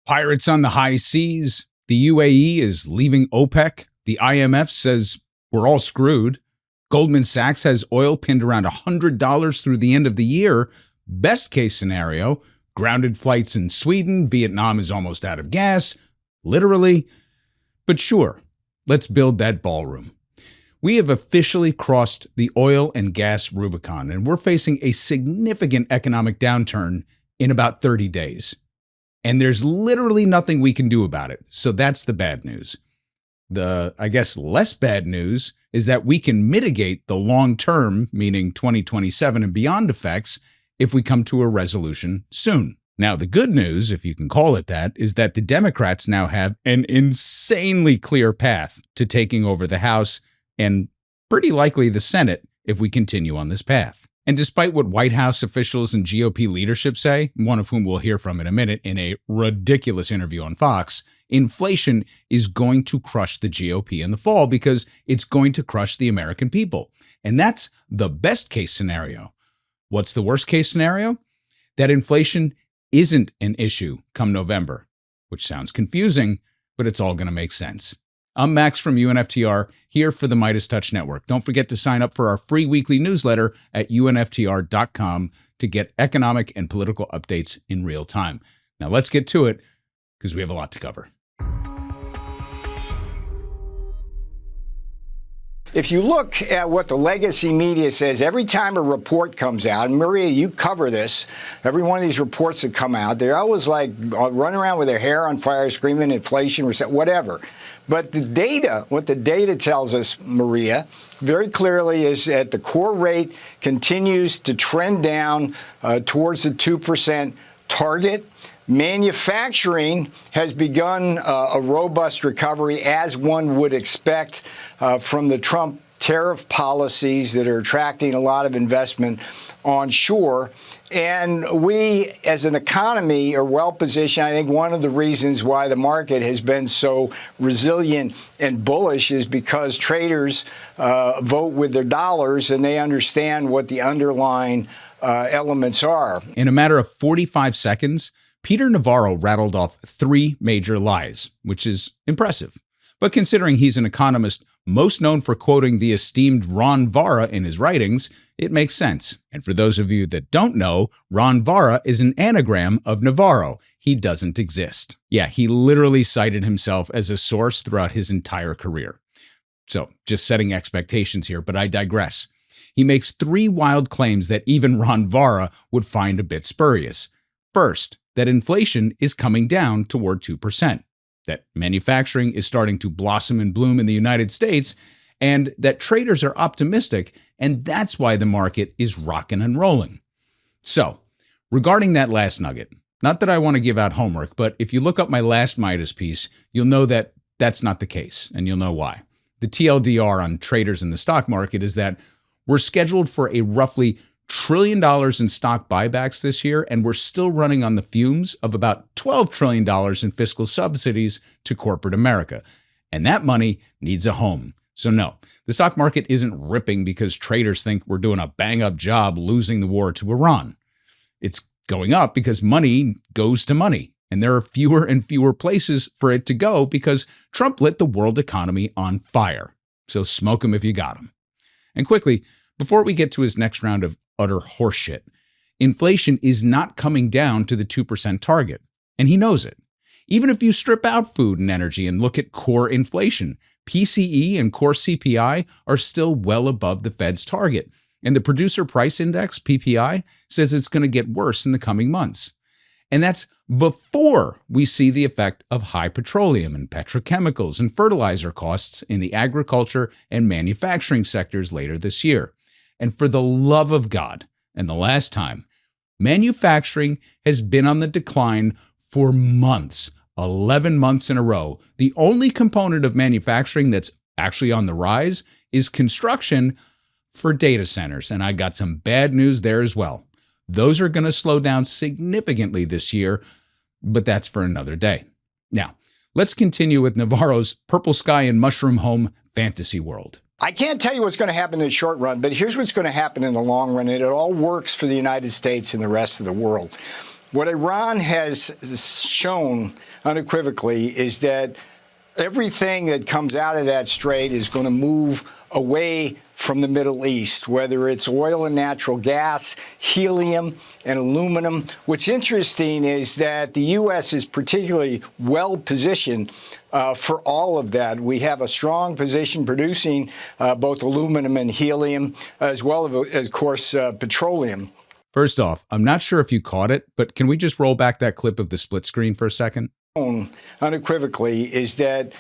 Pirates on the high seas. The UAE is leaving OPEC. The IMF says we're all screwed. Goldman Sachs has oil pinned around $100 through the end of the year. Best case scenario, grounded flights in Sweden. Vietnam is almost out of gas. Literally. But sure, let's build that ballroom. We have officially crossed the oil and gas Rubicon, and we're facing a significant economic downturn in about 30 days. And there's literally nothing we can do about it. So that's the bad news. The, I guess, less bad news is that we can mitigate the long-term, meaning 2027 and beyond effects, if we come to a resolution soon. Now, the good news, if you can call it that, is that the Democrats now have an insanely clear path to taking over the House and pretty likely the Senate if we continue on this path. And despite what White House officials and GOP leadership say, one of whom we'll hear from in a minute in a ridiculous interview on Fox, inflation is going to crush the GOP in the fall because it's going to crush the American people. And that's the best case scenario. What's the worst case scenario? That inflation isn't an issue come November, which sounds confusing, but it's all going to make sense. I'm Max from UNFTR, here for the MeidasTouch Network. Don't forget to sign up for our free weekly newsletter at unftr.com to get economic and political updates in real time. Now let's get to it, because we have a lot to cover. If you look at what the legacy media says, every time a report comes out, and Maria, you cover this, every one of these reports that come out, they're always like running around with their hair on fire, screaming inflation, whatever. But the data, what the data tells us, Maria, very clearly is that the core rate continues to trend down towards the 2% target. Manufacturing has begun a robust recovery, as one would expect from the Trump tariff policies that are attracting a lot of investment onshore. And we, as an economy, are well positioned. I think one of the reasons why the market has been so resilient and bullish is because traders vote with their dollars and they understand what the underlying elements are. In a matter of 45 seconds, Peter Navarro rattled off 3 major lies, which is impressive. But considering he's an economist most known for quoting the esteemed Ron Vara in his writings, it makes sense. And for those of you that don't know, Ron Vara is an anagram of Navarro. He doesn't exist. Yeah, he literally cited himself as a source throughout his entire career. So, just setting expectations here, but I digress. He makes 3 wild claims that even Ron Vara would find a bit spurious. First, that inflation is coming down toward 2%. That manufacturing is starting to blossom and bloom in the United States, and that traders are optimistic, and that's why the market is rocking and rolling. So, regarding that last nugget, not that I want to give out homework, but if you look up my last Midas piece, you'll know that that's not the case, and you'll know why. The TLDR on traders in the stock market is that we're scheduled for a roughly $1 trillion in stock buybacks this year, and we're still running on the fumes of about $12 trillion in fiscal subsidies to corporate America. And that money needs a home. So no, the stock market isn't ripping because traders think we're doing a bang-up job losing the war to Iran. It's going up because money goes to money, and there are fewer and fewer places for it to go because Trump lit the world economy on fire. So smoke him if you got him. And quickly, before we get to his next round of utter horseshit, inflation is not coming down to the 2% target, and he knows it. Even if you strip out food and energy and look at core inflation, PCE and core CPI are still well above the Fed's target, and the Producer Price Index, PPI, says it's going to get worse in the coming months. And that's before we see the effect of high petroleum and petrochemicals and fertilizer costs in the agriculture and manufacturing sectors later this year. And for the love of God, and the last time, manufacturing has been on the decline for months, 11 months in a row. The only component of manufacturing that's actually on the rise is construction for data centers. And I got some bad news there as well. Those are going to slow down significantly this year, but that's for another day. Now, let's continue with Navarro's purple sky and mushroom home fantasy world. I can't tell you what's going to happen in the short run, but here's what's going to happen in the long run, and it all works for the United States and the rest of the world. What Iran has shown unequivocally is that everything that comes out of that strait is going to move away from the Middle East, whether it's oil and natural gas, helium and aluminum. What's interesting is that the U.S. is particularly well positioned for all of that. We have a strong position producing both aluminum and helium, as well as, of course, petroleum. First off, I'm not sure if you caught it, but can we just roll back that clip of the split screen for a second? Unequivocally is that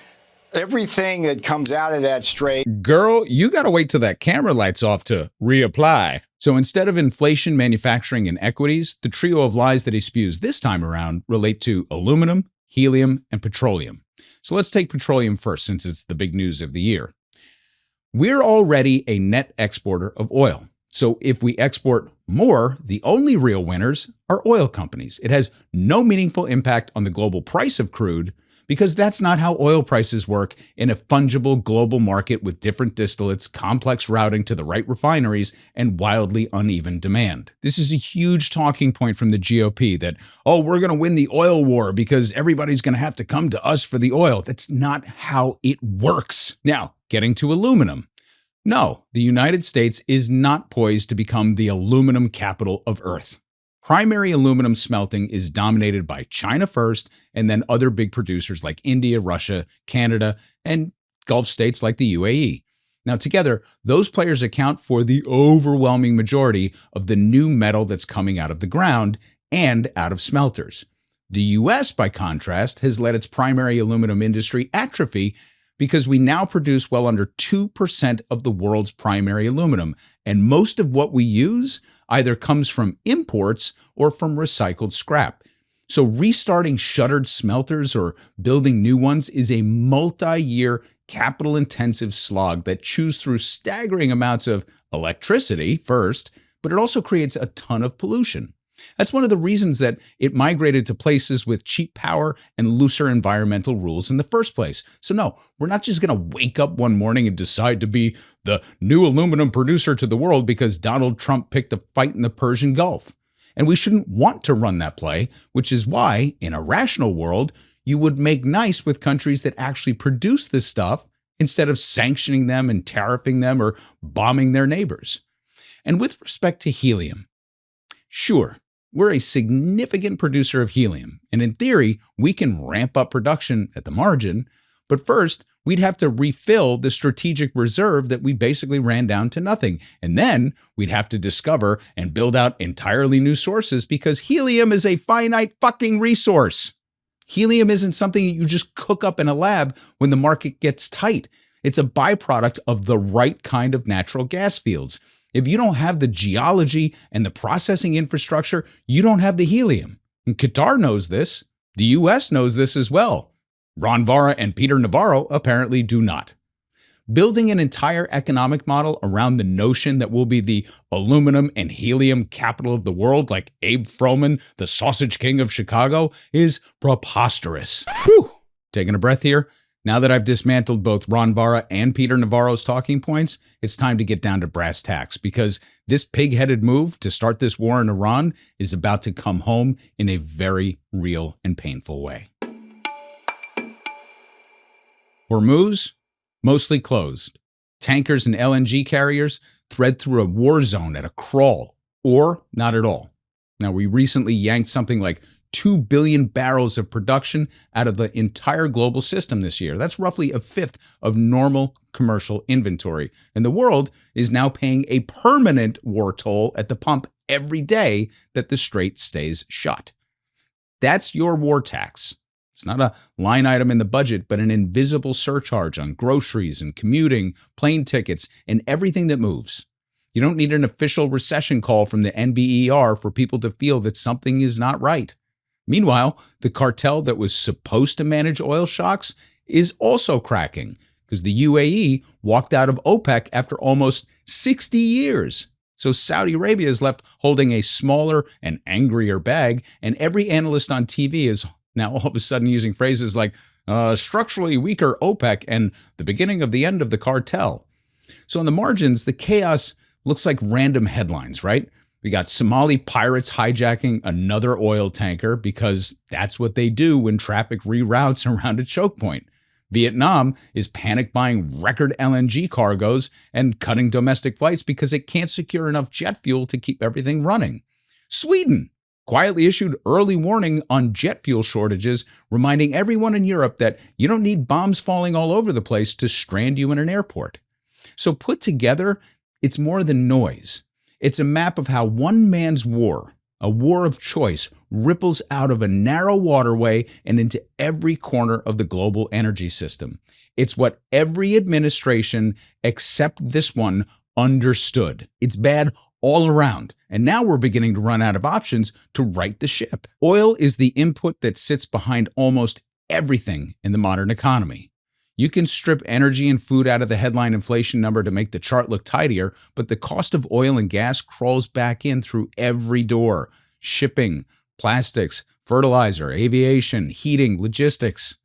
everything that comes out of that strait. Girl, you gotta wait till that camera light's off to reapply. So instead of inflation, manufacturing, and equities, the trio of lies that he spews this time around relate to aluminum, helium, and petroleum. So let's take petroleum first, since it's the big news of the year. We're already a net exporter of oil. So if we export more, the only real winners are oil companies. It has no meaningful impact on the global price of crude, because that's not how oil prices work in a fungible global market with different distillates, complex routing to the right refineries, and wildly uneven demand. This is a huge talking point from the GOP that, oh, we're going to win the oil war because everybody's going to have to come to us for the oil. That's not how it works. Now, getting to aluminum. No, the United States is not poised to become the aluminum capital of Earth. Primary aluminum smelting is dominated by China first, and then other big producers like India, Russia, Canada, and Gulf states like the UAE. Now, together, those players account for the overwhelming majority of the new metal that's coming out of the ground and out of smelters. The US, by contrast, has let its primary aluminum industry atrophy because we now produce well under 2% of the world's primary aluminum, and most of what we use either comes from imports or from recycled scrap. So restarting shuttered smelters or building new ones is a multi-year, capital-intensive slog that chews through staggering amounts of electricity first, but it also creates a ton of pollution. That's one of the reasons that it migrated to places with cheap power and looser environmental rules in the first place. So no, we're not just going to wake up one morning and decide to be the new aluminum producer to the world because Donald Trump picked a fight in the Persian Gulf. And we shouldn't want to run that play, which is why, in a rational world, you would make nice with countries that actually produce this stuff instead of sanctioning them and tariffing them or bombing their neighbors. And with respect to helium, sure, we're a significant producer of helium, and in theory, we can ramp up production at the margin, but first, we'd have to refill the strategic reserve that we basically ran down to nothing, and then we'd have to discover and build out entirely new sources because helium is a finite fucking resource. Helium isn't something you just cook up in a lab when the market gets tight. It's a byproduct of the right kind of natural gas fields. If you don't have the geology and the processing infrastructure, you don't have the helium. And Qatar knows this. The US knows this as well. Ron Vara and Peter Navarro apparently do not. Building an entire economic model around the notion that we'll be the aluminum and helium capital of the world like Abe Froman, the sausage king of Chicago, is preposterous. Whew! Taking a breath here. Now that I've dismantled both Ron Vara and Peter Navarro's talking points, it's time to get down to brass tacks because this pig-headed move to start this war in Iran is about to come home in a very real and painful way. Hormuz, mostly closed. Tankers and LNG carriers thread through a war zone at a crawl, or not at all. Now, we recently yanked something like 2 billion barrels of production out of the entire global system this year. That's roughly a fifth of normal commercial inventory. And the world is now paying a permanent war toll at the pump every day that the strait stays shut. That's your war tax. It's not a line item in the budget, but an invisible surcharge on groceries and commuting, plane tickets, and everything that moves. You don't need an official recession call from the NBER for people to feel that something is not right. Meanwhile, the cartel that was supposed to manage oil shocks is also cracking because the UAE walked out of OPEC after almost 60 years. So Saudi Arabia is left holding a smaller and angrier bag, and every analyst on TV is now all of a sudden using phrases like structurally weaker OPEC and the beginning of the end of the cartel. So on the margins, the chaos looks like random headlines, right? We got Somali pirates hijacking another oil tanker because that's what they do when traffic reroutes around a choke point. Vietnam is panic buying record LNG cargoes and cutting domestic flights because it can't secure enough jet fuel to keep everything running. Sweden quietly issued early warning on jet fuel shortages, reminding everyone in Europe that you don't need bombs falling all over the place to strand you in an airport. So put together, it's more than noise. It's a map of how one man's war, a war of choice, ripples out of a narrow waterway and into every corner of the global energy system. It's what every administration except this one understood. It's bad all around, and now we're beginning to run out of options to right the ship. Oil is the input that sits behind almost everything in the modern economy. You can strip energy and food out of the headline inflation number to make the chart look tidier, but the cost of oil and gas crawls back in through every door. Shipping, plastics, fertilizer, aviation, heating, logistics.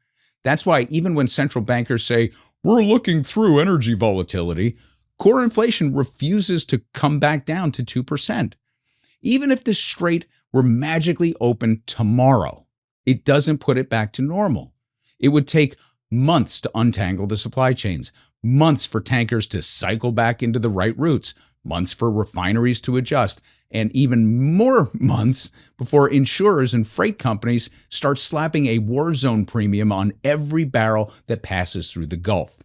That's why even when central bankers say, we're looking through energy volatility, core inflation refuses to come back down to 2%. Even if the strait were magically open tomorrow, it doesn't put it back to normal. It would take months to untangle the supply chains, months for tankers to cycle back into the right routes, months for refineries to adjust, and even more months before insurers and freight companies start slapping a war zone premium on every barrel that passes through the Gulf.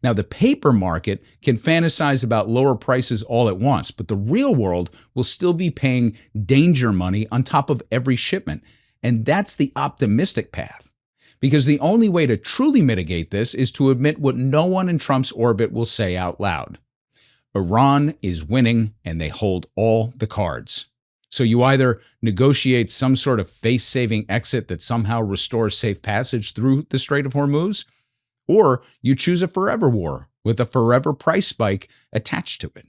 Now, the paper market can fantasize about lower prices all at once, but the real world will still be paying danger money on top of every shipment, and that's the optimistic path. Because the only way to truly mitigate this is to admit what no one in Trump's orbit will say out loud. Iran is winning and they hold all the cards. So you either negotiate some sort of face-saving exit that somehow restores safe passage through the Strait of Hormuz, or you choose a forever war with a forever price spike attached to it.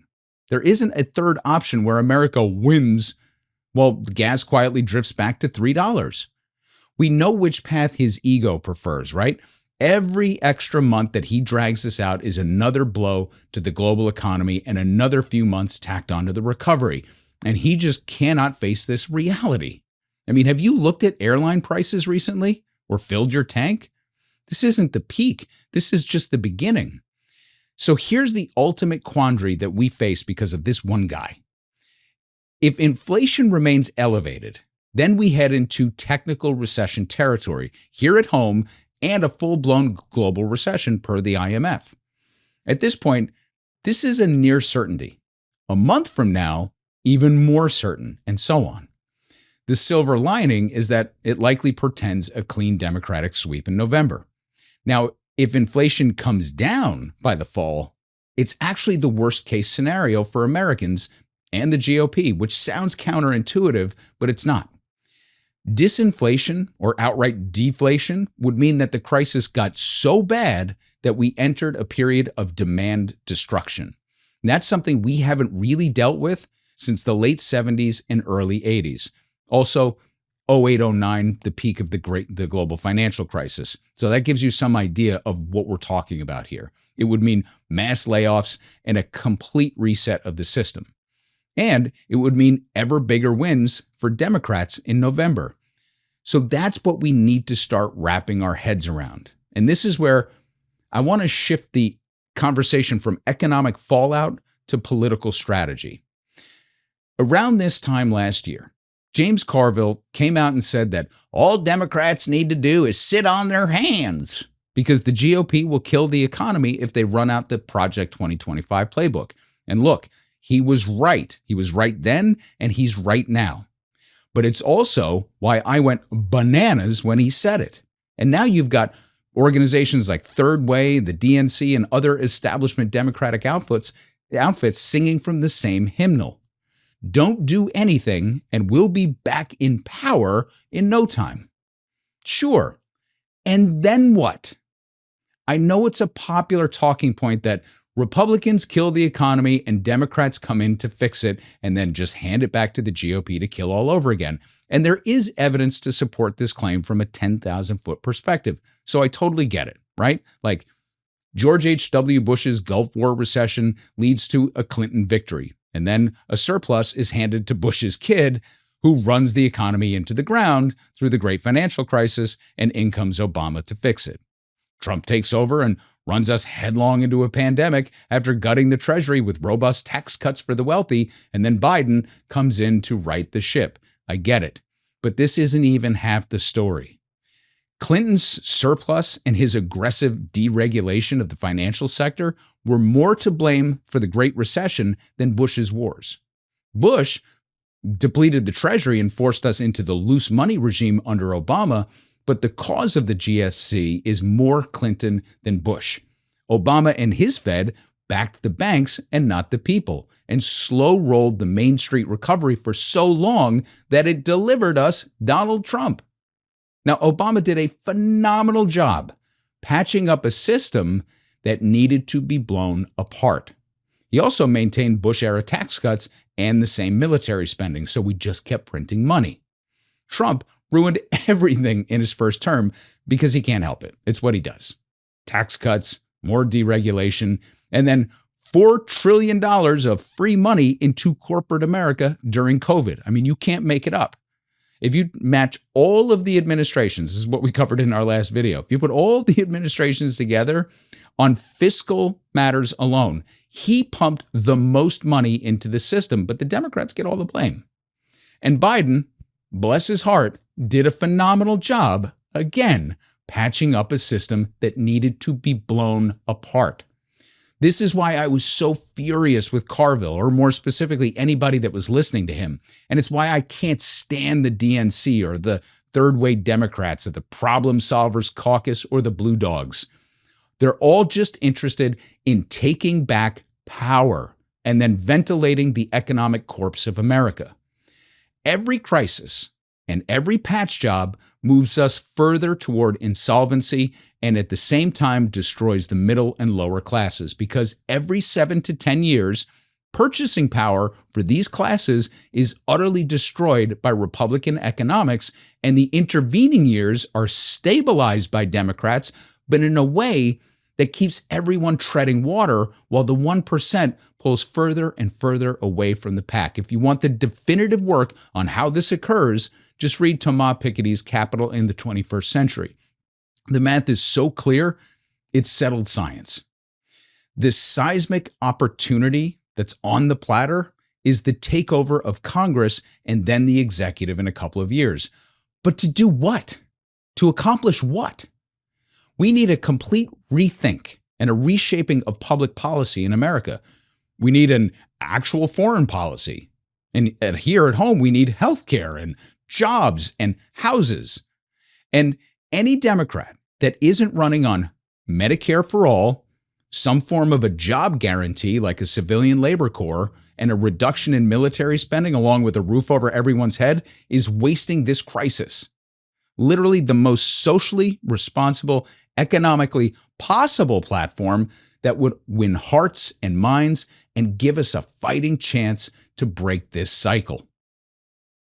There isn't a third option where America wins while gas quietly drifts back to $3. We know which path his ego prefers, right? Every extra month that he drags us out is another blow to the global economy and another few months tacked onto the recovery. And he just cannot face this reality. I mean, have you looked at airline prices recently or filled your tank? This isn't the peak. This is just the beginning. So here's the ultimate quandary that we face because of this one guy. If inflation remains elevated, then we head into technical recession territory here at home and a full-blown global recession per the IMF. At this point, this is a near certainty. A month from now, even more certain, and so on. The silver lining is that it likely portends a clean Democratic sweep in November. Now, if inflation comes down by the fall, it's actually the worst-case scenario for Americans and the GOP, which sounds counterintuitive, but it's not. Disinflation or outright deflation would mean that the crisis got so bad that we entered a period of demand destruction. And that's something we haven't really dealt with since the late 70s and early 80s. Also, 08-09, the peak of the global financial crisis. So that gives you some idea of what we're talking about here. It would mean mass layoffs and a complete reset of the system. And it would mean ever bigger wins for Democrats in November. So that's what we need to start wrapping our heads around. And this is where I want to shift the conversation from economic fallout to political strategy. Around this time last year, James Carville came out and said that all Democrats need to do is sit on their hands because the GOP will kill the economy if they run out the Project 2025 playbook. And look, he was right. He was right then, and he's right now. But it's also why I went bananas when he said it. And now you've got organizations like Third Way, the DNC, and other establishment Democratic outfits singing from the same hymnal. Don't do anything, and we'll be back in power in no time. Sure. And then what? I know it's a popular talking point that Republicans kill the economy and Democrats come in to fix it and then just hand it back to the GOP to kill all over again. And there is evidence to support this claim from a 10,000-foot perspective. So I totally get it, right? Like George H.W. Bush's Gulf War recession leads to a Clinton victory. And then a surplus is handed to Bush's kid, who runs the economy into the ground through the great financial crisis, and in comes Obama to fix it. Trump takes over and runs us headlong into a pandemic after gutting the Treasury with robust tax cuts for the wealthy, and then Biden comes in to right the ship. I get it, but this isn't even half the story. Clinton's surplus and his aggressive deregulation of the financial sector were more to blame for the Great Recession than Bush's wars. Bush depleted the Treasury and forced us into the loose money regime under Obama, but the cause of the GFC is more Clinton than Bush. Obama and his Fed backed the banks and not the people, and slow-rolled the Main Street recovery for so long that it delivered us Donald Trump. Now, Obama did a phenomenal job patching up a system that needed to be blown apart. He also maintained Bush-era tax cuts and the same military spending, so we just kept printing money. Trump ruined everything in his first term because he can't help it. It's what he does. Tax cuts, more deregulation, and then $4 trillion of free money into corporate America during COVID. I mean, you can't make it up. If you match all of the administrations, this is what we covered in our last video, if you put all the administrations together on fiscal matters alone, he pumped the most money into the system, but the Democrats get all the blame. And Biden, bless his heart, did a phenomenal job, again, patching up a system that needed to be blown apart. This is why I was so furious with Carville, or more specifically, anybody that was listening to him. And it's why I can't stand the DNC or the third-way Democrats or the Problem Solvers Caucus or the Blue Dogs. They're all just interested in taking back power and then ventilating the economic corpse of America. Every crisis and every patch job moves us further toward insolvency and at the same time destroys the middle and lower classes, because every 7 to 10 years, purchasing power for these classes is utterly destroyed by Republican economics, and the intervening years are stabilized by Democrats, but in a way that keeps everyone treading water while the 1% pulls further and further away from the pack. If you want the definitive work on how this occurs, just read Thomas Piketty's Capital in the 21st Century. The math is so clear, it's settled science. This seismic opportunity that's on the platter is the takeover of Congress and then the executive in a couple of years. But to do what? To accomplish what? We need a complete rethink and a reshaping of public policy in America. We need an actual foreign policy. And here at home, we need healthcare and jobs and houses. And any Democrat that isn't running on Medicare for all, some form of a job guarantee like a civilian labor corps, and a reduction in military spending along with a roof over everyone's head is wasting this crisis. Literally the most socially responsible, economically possible platform that would win hearts and minds and give us a fighting chance to break this cycle.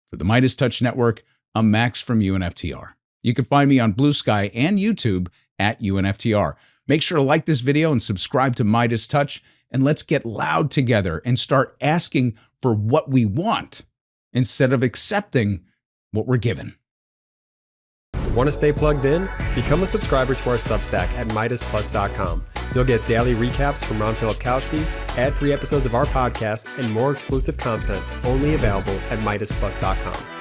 For the MeidasTouch Network, I'm Max from UNFTR. You can find me on Blue Sky and YouTube at UNFTR. Make sure to like this video and subscribe to MeidasTouch, and let's get loud together and start asking for what we want instead of accepting what we're given. Want to stay plugged in? Become a subscriber to our Substack at MeidasPlus.com. You'll get daily recaps from Ron Filipkowski, ad-free episodes of our podcast, and more exclusive content only available at MeidasPlus.com.